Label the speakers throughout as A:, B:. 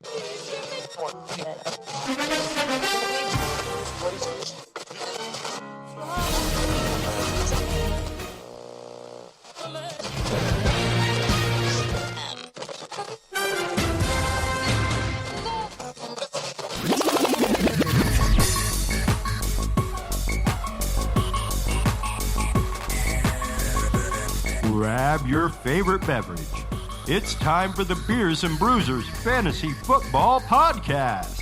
A: Grab your favorite beverage. It's time for the Beers and Bruisers Fantasy Football Podcast.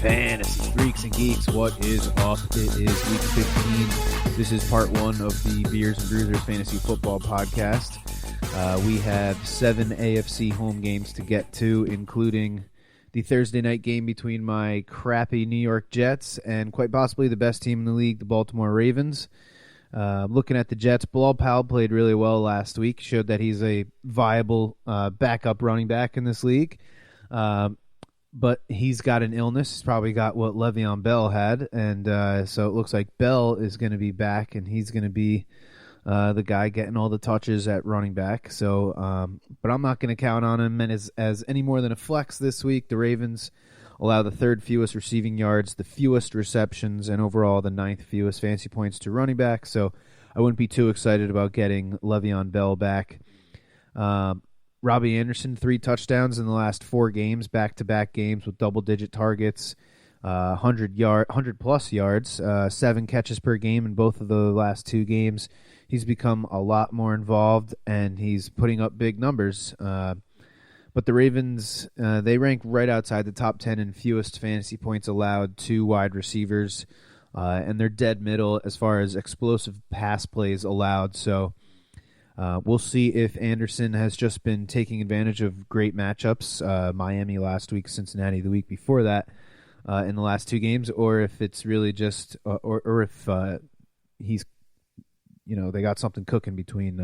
B: Fantasy freaks and geeks, what is up? It is week 15. This is part one of the Beers and Bruisers Fantasy Football Podcast. We have 7 AFC home games to get to, including the Thursday night game between my crappy New York Jets and quite possibly the best team in the league, the Baltimore Ravens. Looking at the Jets, Bilal Powell played really well last week, showed that he's a viable backup running back in this league. But he's got an illness. He's probably got what Le'Veon Bell had, and so it looks like Bell is going to be back, and he's going to be the guy getting all the touches at running back. So, but I'm not going to count on him as any more than a flex this week. The Ravens allow the third fewest receiving yards, the fewest receptions, and overall the 9th fewest fantasy points to running back. So I wouldn't be too excited about getting Le'Veon Bell back. Robbie Anderson, 3 touchdowns in the last 4 games, back-to-back games with double-digit targets, 100-plus yards, 7 catches per game in both of the last 2 games. He's become a lot more involved, and he's putting up big numbers. But the Ravens, they rank right outside the top 10 in fewest fantasy points allowed to wide receivers, and they're dead middle as far as explosive pass plays allowed. So we'll see if Anderson has just been taking advantage of great matchups, Miami last week, Cincinnati the week before that, in the last 2 games, or if it's really just, or if he's, they got something cooking between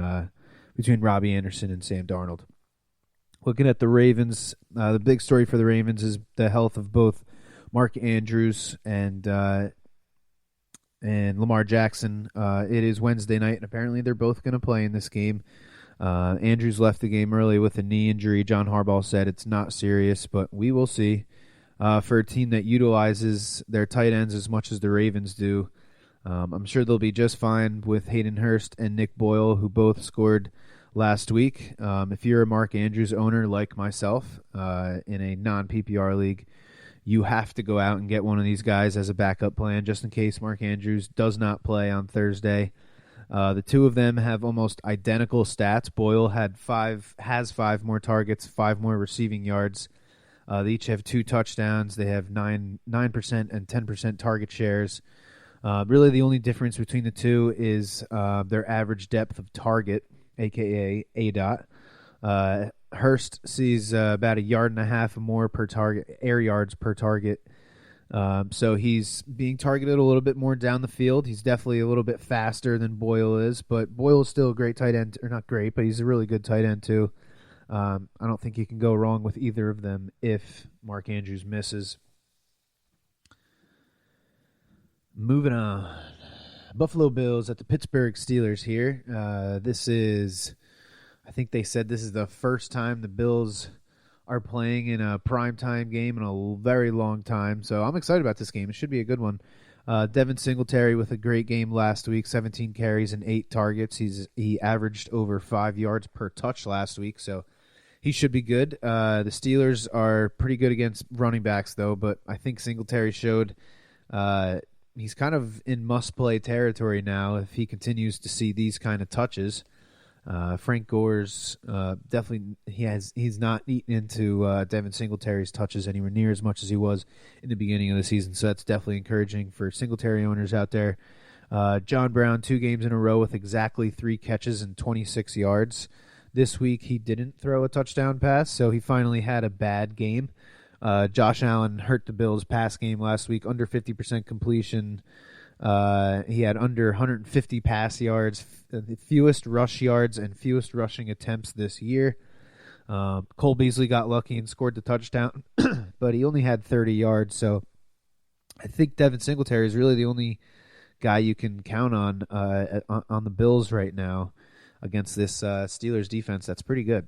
B: Robbie Anderson and Sam Darnold. Looking at the Ravens, the big story for the Ravens is the health of both Mark Andrews and Lamar Jackson. It is Wednesday night, and apparently they're both going to play in this game. Andrews left the game early with a knee injury. John Harbaugh said it's not serious, but we will see. For a team that utilizes their tight ends as much as the Ravens do, I'm sure they'll be just fine with Hayden Hurst and Nick Boyle, who both scored last week. If you're a Mark Andrews owner like myself in a non-PPR league, you have to go out and get one of these guys as a backup plan just in case Mark Andrews does not play on Thursday. The two of them have almost identical stats. Boyle has 5 more targets, 5 more receiving yards. They each have 2 touchdowns. They have 9% and 10% target shares. Really, the only difference between the two is their average depth of target, a.k.a. ADOT. Hurst sees about 1.5 yards more per target, air yards per target. So he's being targeted a little bit more down the field. He's definitely a little bit faster than Boyle is, but Boyle is still a great tight end, or not great, but he's a really good tight end too. I don't think you can go wrong with either of them if Mark Andrews misses. Moving on. Buffalo Bills at the Pittsburgh Steelers here. I think they said this is the first time the Bills are playing in a primetime game in a very long time. So I'm excited about this game. It should be a good one. Devin Singletary with a great game last week, 17 carries and 8 targets. He averaged over 5 yards per touch last week, so he should be good. The Steelers are pretty good against running backs, though, but I think Singletary showed he's kind of in must-play territory now if he continues to see these kind of touches. Frank Gore's definitely he's not eaten into Devin Singletary's touches anywhere near as much as he was in the beginning of the season, so that's definitely encouraging for Singletary owners out there. John Brown, 2 games in a row with exactly 3 catches and 26 yards. This week he didn't throw a touchdown pass, so he finally had a bad game. Josh Allen hurt the Bills' pass game last week, under 50% completion. He had under 150 pass yards, the fewest rush yards and fewest rushing attempts this year. Cole Beasley got lucky and scored the touchdown, but he only had 30 yards. So I think Devin Singletary is really the only guy you can count on the Bills right now against this Steelers defense that's pretty good.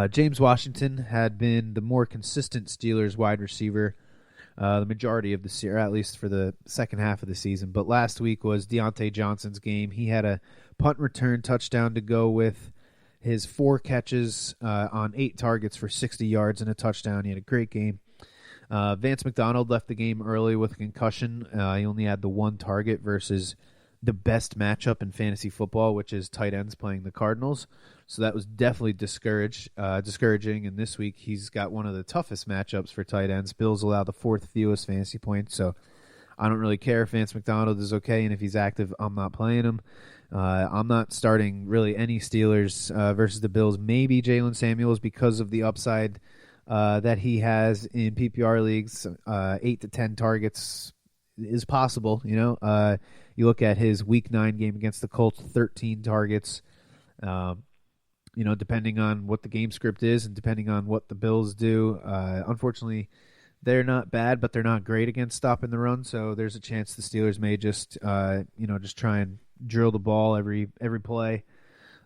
B: James Washington had been the more consistent Steelers wide receiver the majority of the season, or at least for the second half of the season. But last week was Deontay Johnson's game. He had a punt return touchdown to go with his 4 catches on 8 targets for 60 yards and a touchdown. He had a great game. Vance McDonald left the game early with a concussion. He only had the 1 target versus the best matchup in fantasy football, which is tight ends playing the Cardinals. So that was definitely discouraging. And this week he's got one of the toughest matchups for tight ends. Bills allow the 4th fewest fantasy points. So I don't really care if Vance McDonald is okay, and if he's active, I'm not playing him. I'm not starting really any Steelers versus the Bills. Maybe Jalen Samuels because of the upside that he has in PPR leagues. 8 to 10 targets is possible. You look at his Week 9 game against the Colts, 13 targets. Depending on what the game script is and depending on what the Bills do. Unfortunately, they're not bad, but they're not great against stopping the run. So there's a chance the Steelers may just try and drill the ball every play.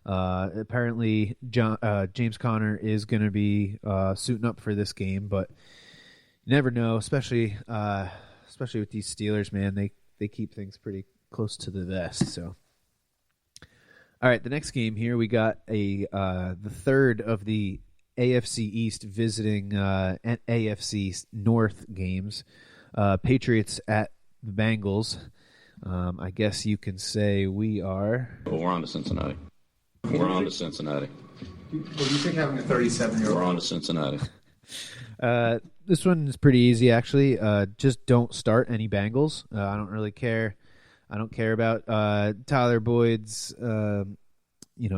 B: Apparently, James Conner is going to be suiting up for this game, but you never know, especially with these Steelers, man. They keep things pretty close to the vest. So, all right, the next game here we got the third of the AFC East visiting AFC North games. Patriots at the Bengals. I guess you can say we are.
C: Well, we're on to Cincinnati. We're on to Cincinnati.
D: What do you think having a 37-year-old?
C: We're on to Cincinnati.
B: This one is pretty easy, actually. Just don't start any Bengals. I don't really care. I don't care about Tyler Boyd's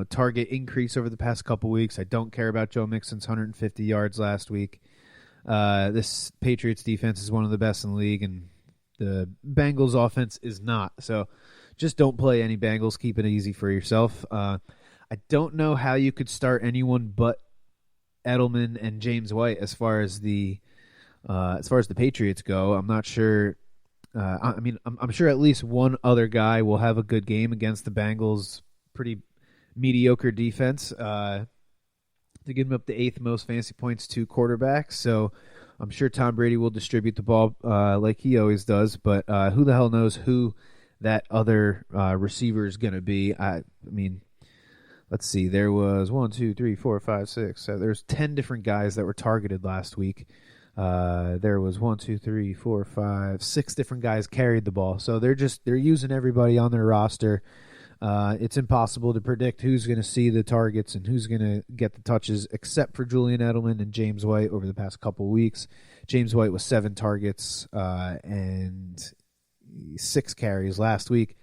B: target increase over the past couple weeks. I don't care about Joe Mixon's 150 yards last week. This Patriots defense is one of the best in the league, and the Bengals offense is not. So just don't play any Bengals. Keep it easy for yourself. I don't know how you could start anyone but Edelman and James White as far as the Patriots go. I'm not sure. I'm sure at least one other guy will have a good game against the Bengals' pretty mediocre defense. To give him up the 8th most fantasy points to quarterbacks. So I'm sure Tom Brady will distribute the ball like he always does. But who the hell knows who that other receiver is going to be? I mean, let's see. There was 1, 2, 3, 4, 5, 6. So there's 10 different guys that were targeted last week. There was 1, 2, 3, 4, 5, 6 different guys carried the ball. So they're using everybody on their roster. It's impossible to predict who's going to see the targets and who's going to get the touches, except for Julian Edelman and James White over the past couple weeks. James White was 7 targets and 6 carries last week.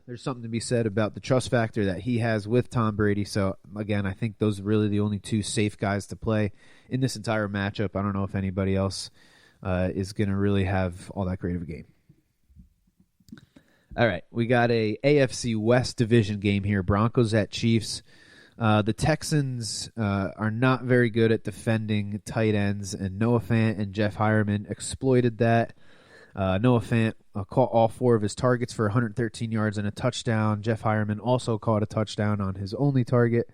B: There's something to be said about the trust factor that he has with Tom Brady. So, again, I think those are really the only 2 safe guys to play in this entire matchup. I don't know if anybody else is going to really have all that great of a game. All right, we got a AFC West division game here. Broncos at Chiefs. The Texans are not very good at defending tight ends, and Noah Fant and Jeff Hireman exploited that. Noah Fant caught all 4 of his targets for 113 yards and a touchdown. Jeff Hireman also caught a touchdown on his only target.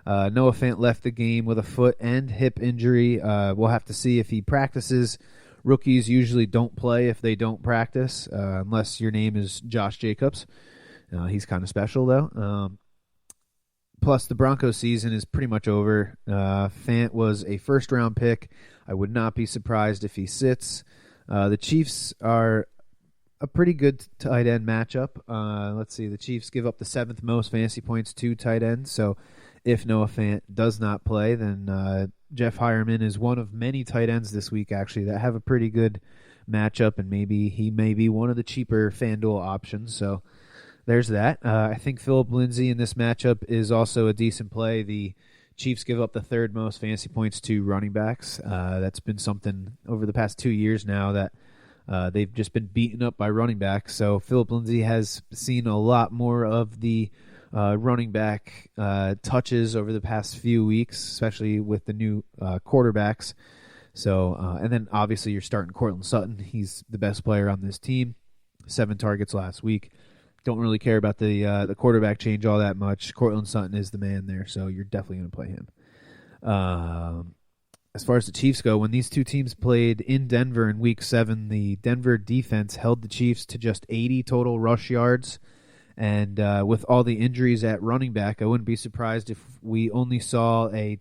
B: Noah Fant left the game with a foot and hip injury. We'll have to see if he practices. Rookies usually don't play if they don't practice, unless your name is Josh Jacobs. He's kind of special, though. Plus, the Broncos season is pretty much over. Fant was a first-round pick. I would not be surprised if he sits. The Chiefs are a pretty good tight end matchup. Let's see. The Chiefs give up the 7th most fantasy points to tight ends. So if Noah Fant does not play, then Jeff Hireman is one of many tight ends this week, actually, that have a pretty good matchup, and maybe he may be one of the cheaper FanDuel options. So there's that. I think Phillip Lindsay in this matchup is also a decent play. The Chiefs give up the 3rd most fantasy points to running backs. That's been something over the past 2 years now that they've just been beaten up by running backs. So Phillip Lindsay has seen a lot more of the running back touches over the past few weeks, especially with the new quarterbacks. So, and then obviously you're starting Cortland Sutton. He's the best player on this team. 7 targets last week. Don't really care about the quarterback change all that much. Cortland Sutton is the man there, so you're definitely going to play him. As far as the Chiefs go, when these two teams played in Denver in Week 7, the Denver defense held the Chiefs to just 80 total rush yards. And with all the injuries at running back, I wouldn't be surprised if we only saw a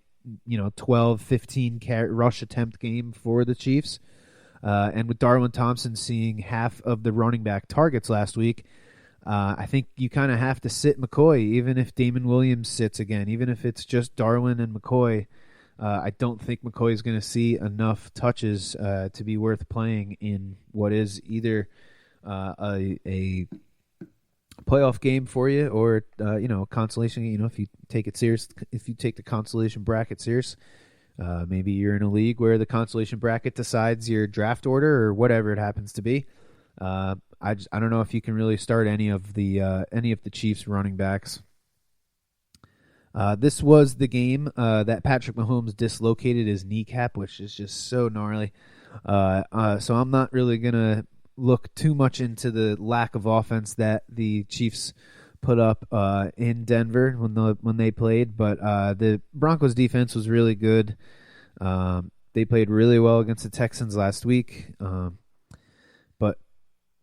B: 12, 15 rush attempt game for the Chiefs. And with Darwin Thompson seeing half of the running back targets last week, I think you kind of have to sit McCoy, even if Damon Williams sits again, even if it's just Darwin and McCoy. I don't think McCoy is going to see enough touches to be worth playing in what is either a playoff game for you or consolation. If you take it serious, if you take the consolation bracket serious, maybe you're in a league where the consolation bracket decides your draft order or whatever it happens to be. I don't know if you can really start any of the Chiefs running backs. This was the game that Patrick Mahomes dislocated his kneecap, which is just so gnarly. So I'm not really going to look too much into the lack of offense that the Chiefs put up in Denver when they played. But the Broncos defense was really good. They played really well against the Texans last week. But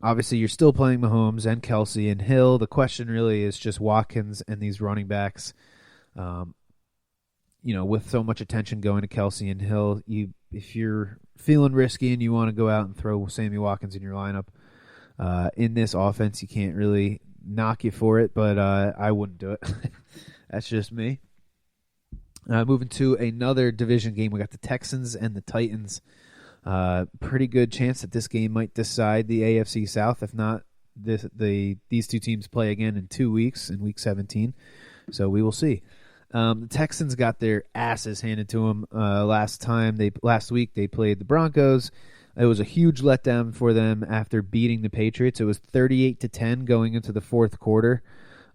B: obviously you're still playing Mahomes and Kelsey and Hill. The question really is just Watkins and these running backs. With so much attention going to Kelsey and Hill, if you're feeling risky and you want to go out and throw Sammy Watkins in your lineup, in this offense, you can't really knock you for it, but I wouldn't do it. That's just me. Moving to another division game, we got the Texans and the Titans. Pretty good chance that this game might decide the AFC South. If not, these two teams play again in 2 weeks, in Week 17. So we will see. The Texans got their asses handed to them last week. They played the Broncos. It was a huge letdown for them after beating the Patriots. It was 38-10 going into the fourth quarter.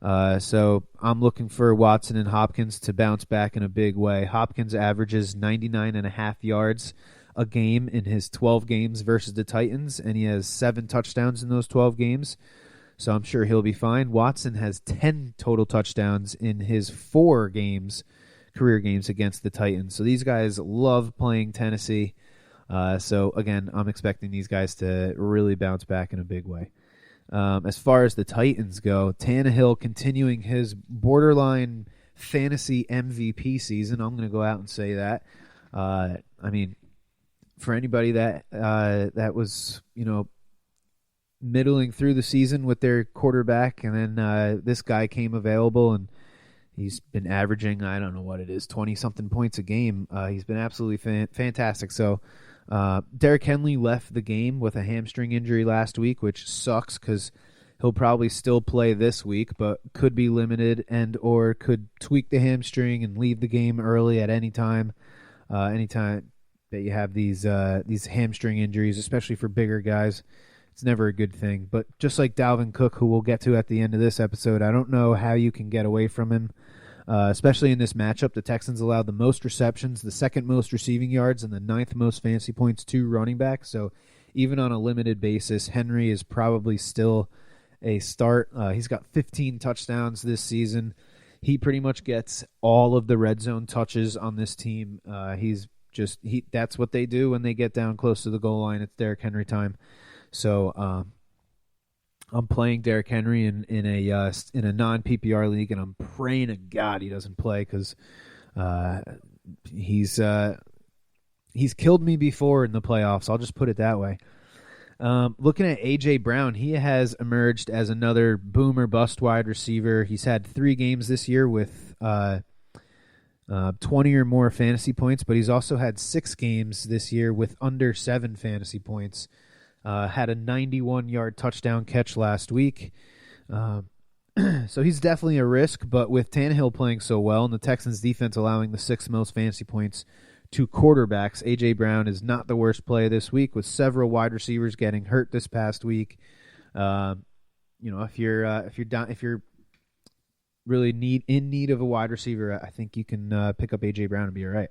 B: So I'm looking for Watson and Hopkins to bounce back in a big way. Hopkins averages 99.5 yards a game in his 12 games versus the Titans, and he has 7 touchdowns in those 12 games. So I'm sure he'll be fine. Watson has 10 total touchdowns in his 4 career games against the Titans. So these guys love playing Tennessee. So again, I'm expecting these guys to really bounce back in a big way. As far as the Titans go, Tannehill continuing his borderline fantasy MVP season. I'm going to go out and say that. For anybody that was, middling through the season with their quarterback, and then this guy came available, and he's been averaging, I don't know what it is, 20-something points a game. He's been absolutely fantastic. So Derrick Henry left the game with a hamstring injury last week, which sucks because he'll probably still play this week, but could be limited and or could tweak the hamstring and leave the game early at any time. Anytime that you have these hamstring injuries, especially for bigger guys, it's never a good thing. But just like Dalvin Cook, who we'll get to at the end of this episode, I don't know how you can get away from him, especially in this matchup. The Texans allowed the most receptions, the second most receiving yards, and the 9th most fantasy points to running back. So even on a limited basis, Henry is probably still a start. He's got 15 touchdowns this season. He pretty much gets all of the red zone touches on this team. That's what they do when they get down close to the goal line. It's Derrick Henry time. So I'm playing Derrick Henry in a non-PPR league, and I'm praying to God he doesn't play because he's killed me before in the playoffs. I'll just put it that way. Looking at A.J. Brown, he has emerged as another boom or bust wide receiver. He's had 3 games this year with 20 or more fantasy points, but he's also had 6 games this year with under 7 fantasy points. Had a 91-yard touchdown catch last week. So he's definitely a risk, but with Tannehill playing so well and the Texans' defense allowing the 6th most fantasy points to quarterbacks, A.J. Brown is not the worst play this week, with several wide receivers getting hurt this past week. If you're really in need of a wide receiver, I think you can pick up A.J. Brown and be all right.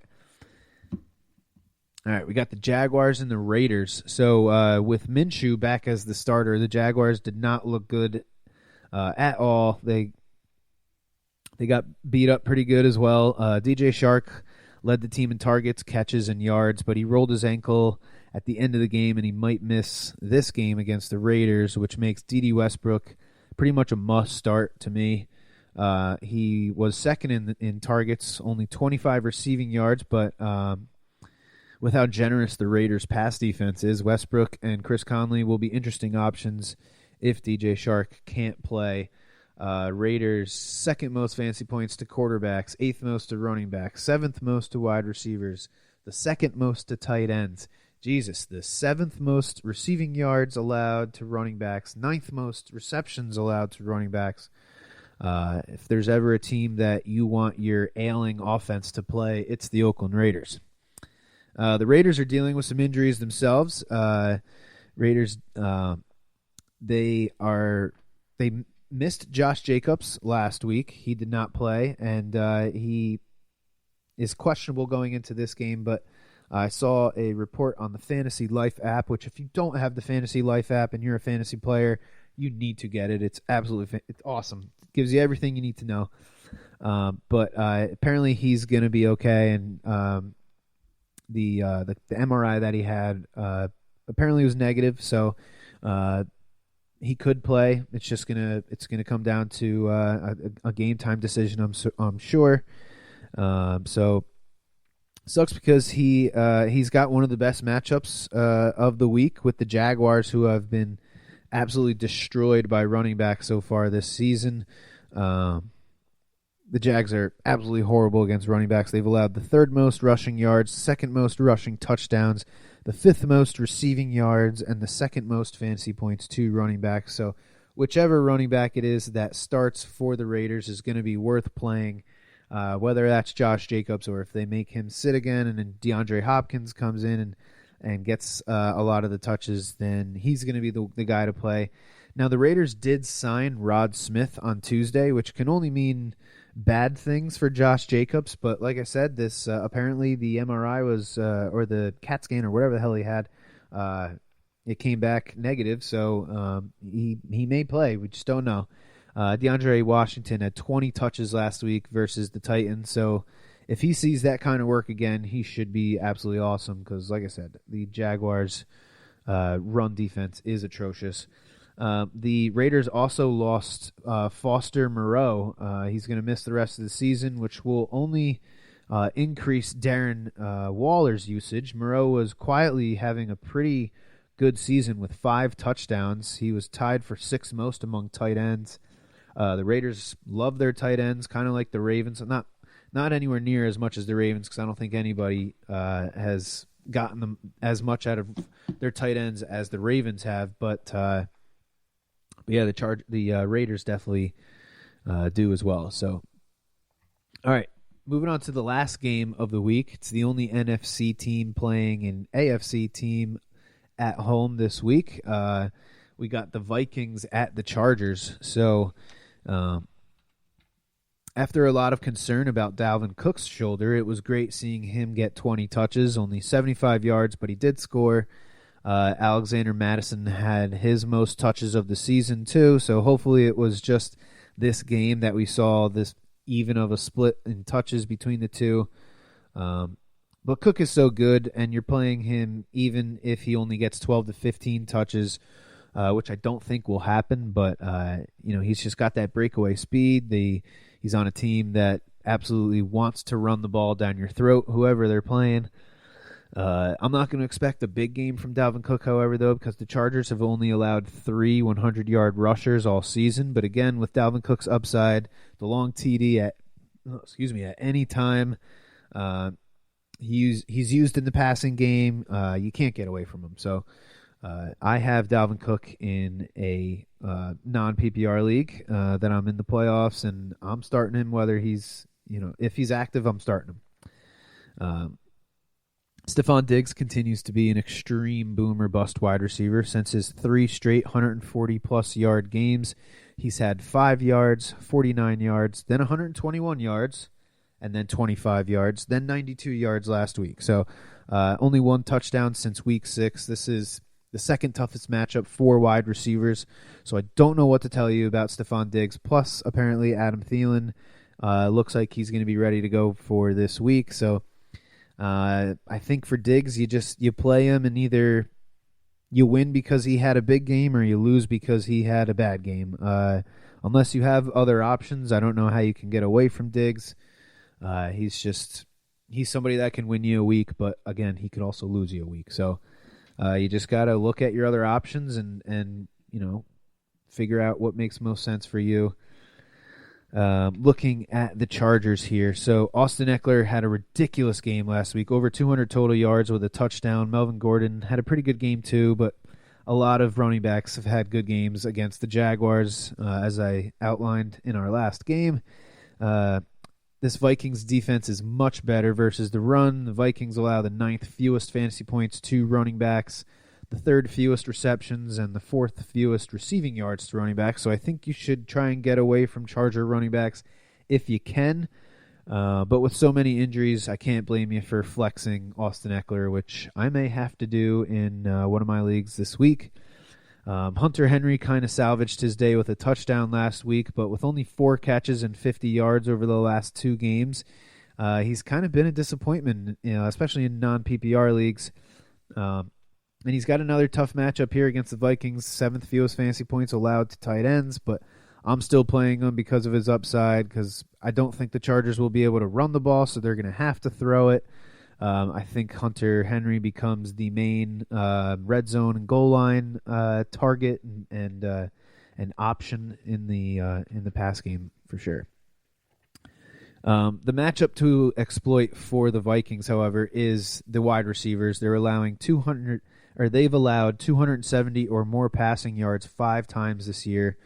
B: All right, we got the Jaguars and the Raiders. So with Minshew back as the starter, the Jaguars did not look good at all. They got beat up pretty good as well. DJ Shark led the team in targets, catches, and yards, but he rolled his ankle at the end of the game, and he might miss this game against the Raiders, which makes D.D. Westbrook pretty much a must start to me. He was second in targets, only 25 receiving yards, but with how generous the Raiders' pass defense is, Westbrook and Chris Conley will be interesting options if DJ Shark can't play. Raiders' second most fantasy points to quarterbacks, eighth most to running backs, seventh most to wide receivers, the second most to tight ends. Jesus, the seventh most receiving yards allowed to running backs, ninth most receptions allowed to running backs. If there's ever a team that you want your ailing offense to play, it's the Oakland Raiders. The Raiders are dealing with some injuries themselves. Raiders, they missed Josh Jacobs last week. He did not play, and he is questionable going into this game. But I saw a report on the Fantasy Life app, which if you don't have the Fantasy Life app and you're a fantasy player, you need to get it. It's absolutely it's awesome. It gives you everything you need to know. But apparently he's going to be okay, and the MRI that he had apparently was negative, so he could play. It's gonna come down to a game time decision. I'm sure. So sucks because he's got one of the best matchups of the week with the Jaguars, who have been absolutely destroyed by running backs so far this season. The Jags are absolutely horrible against running backs. They've allowed the third most rushing yards, second most rushing touchdowns, the fifth most receiving yards, and the second most fantasy points to running backs. So whichever running back it is that starts for the Raiders is going to be worth playing, whether that's Josh Jacobs or if they make him sit again and then DeAndre Hopkins comes in and gets a lot of the touches, then he's going to be the guy to play. Now, the Raiders did sign Rod Smith on Tuesday, which can only mean bad things for Josh Jacobs, but like I said, this apparently the MRI was or the CAT scan or whatever the hell he had, it came back negative, so he may play. We just don't know. DeAndre Washington had 20 touches last week versus the Titans, so if he sees that kind of work again, he should be absolutely awesome because, like I said, the Jaguars' run defense is atrocious. The Raiders also lost Foster Moreau. He's going to miss the rest of the season, which will only increase Darren Waller's usage. Moreau was quietly having a pretty good season with 5 touchdowns. He was tied for 6th most among tight ends. The Raiders love their tight ends, kind of like the Ravens. Not anywhere near as much as the Ravens, because I don't think anybody has gotten them as much out of their tight ends as the Ravens have, but yeah, the Raiders definitely do as well. So, all right, moving on to the last game of the week. It's the only NFC team playing an AFC team at home this week. We got the Vikings at the Chargers. So, after a lot of concern about Dalvin Cook's shoulder, it was great seeing him get 20 touches, only 75 yards, but he did score. Alexander Mattison had his most touches of the season too, so hopefully it was just this game that we saw this even of a split in touches between the two. But Cook is so good, and you're playing him even if he only gets 12 to 15 touches, which I don't think will happen, but he's just got that breakaway speed. He's on a team that absolutely wants to run the ball down your throat, whoever they're playing. I'm not going to expect a big game from Dalvin Cook, however, though, because the Chargers have only allowed 3 100-yard rushers all season. But again, with Dalvin Cook's upside, the long TD at any time, he's used in the passing game. You can't get away from him. So I have Dalvin Cook in a non-PPR league that I'm in the playoffs, and I'm starting him whether he's, if he's active, I'm starting him. Stephon Diggs continues to be an extreme boom or bust wide receiver. Since his 3 straight 140-plus yard games, he's had 5 yards, 49 yards, then 121 yards, and then 25 yards, then 92 yards last week. So only 1 touchdown since week 6. This is the second toughest matchup for wide receivers. So I don't know what to tell you about Stephon Diggs. Plus, apparently, Adam Thielen looks like he's going to be ready to go for this week. So I think for Diggs, you play him, and either you win because he had a big game or you lose because he had a bad game. Unless you have other options, I don't know how you can get away from Diggs. He's somebody that can win you a week, but again, he could also lose you a week. So you just got to look at your other options and figure out what makes most sense for you. Looking at the Chargers here. So Austin Eckler had a ridiculous game last week, over 200 total yards with a touchdown. Melvin Gordon had a pretty good game too, but a lot of running backs have had good games against the Jaguars, as I outlined in our last game. This Vikings defense is much better versus the run. The Vikings allow the 9th fewest fantasy points to running backs, the 3rd fewest receptions, and the 4th fewest receiving yards to running backs. So I think you should try and get away from Charger running backs if you can. But with so many injuries, I can't blame you for flexing Austin Eckler, which I may have to do in one of my leagues this week. Hunter Henry kind of salvaged his day with a touchdown last week, but with only 4 catches and 50 yards over the last 2 games, he's kind of been a disappointment, especially in non-PPR leagues. And he's got another tough matchup here against the Vikings, 7th fewest fantasy points allowed to tight ends, but I'm still playing him because of his upside, because I don't think the Chargers will be able to run the ball, so they're going to have to throw it. I think Hunter Henry becomes the main red zone and goal line target and an option in the pass game for sure. The matchup to exploit for the Vikings, however, is the wide receivers. They've allowed 270 or more passing yards 5 times this year.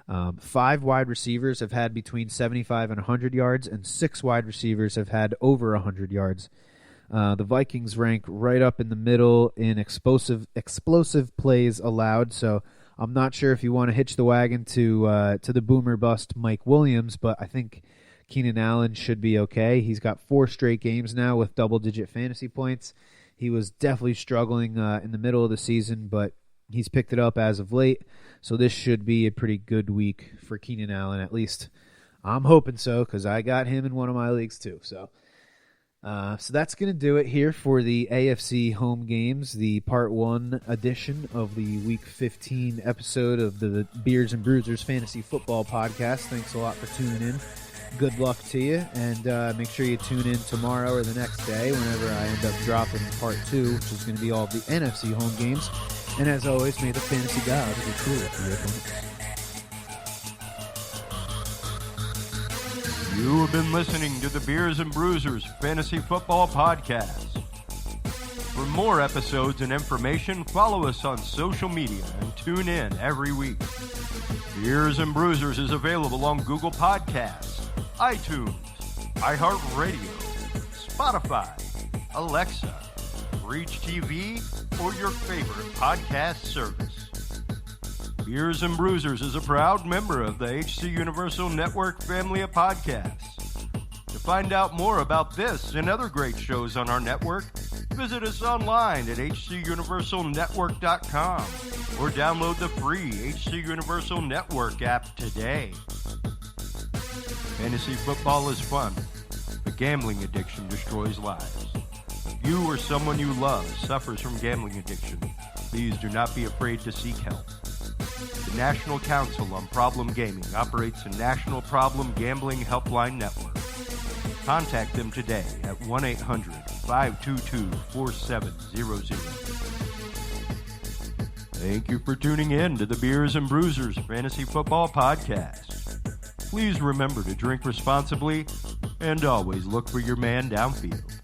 B: 5 wide receivers have had between 75 and 100 yards, and 6 wide receivers have had over 100 yards. The Vikings rank right up in the middle in explosive plays allowed, so I'm not sure if you want to hitch the wagon to the boomer bust Mike Williams, but I think Keenan Allen should be okay. He's got 4 straight games now with double-digit fantasy points. He was definitely struggling in the middle of the season, but he's picked it up as of late, so this should be a pretty good week for Keenan Allen, at least I'm hoping so, because I got him in one of my leagues too. So that's going to do it here for the AFC home games, the Part 1 edition of the Week 15 episode of the Beers and Bruisers Fantasy Football Podcast. Thanks a lot for tuning in. Good luck to you, and make sure you tune in tomorrow or the next day whenever I end up dropping Part 2, which is going to be all of the NFC home games. And as always, may the fantasy gods be cruel to your opponents.
A: You have been listening to the Beers and Bruisers Fantasy Football Podcast. For more episodes and information, follow us on social media and tune in every week. Beers and Bruisers is available on Google Podcasts, iTunes, iHeartRadio, Spotify, Alexa, Reach TV, or your favorite podcast service. Beers and Bruisers is a proud member of the HC Universal Network family of podcasts. To find out more about this and other great shows on our network, visit us online at hcuniversalnetwork.com or download the free HC Universal Network app today. Fantasy football is fun, but gambling addiction destroys lives. If you or someone you love suffers from gambling addiction, please do not be afraid to seek help. The National Council on Problem Gaming operates a national problem gambling helpline network. Contact them today at 1-800-522-4700. Thank you for tuning in to the Beers and Bruisers Fantasy Football Podcast. Please remember to drink responsibly and always look for your man downfield.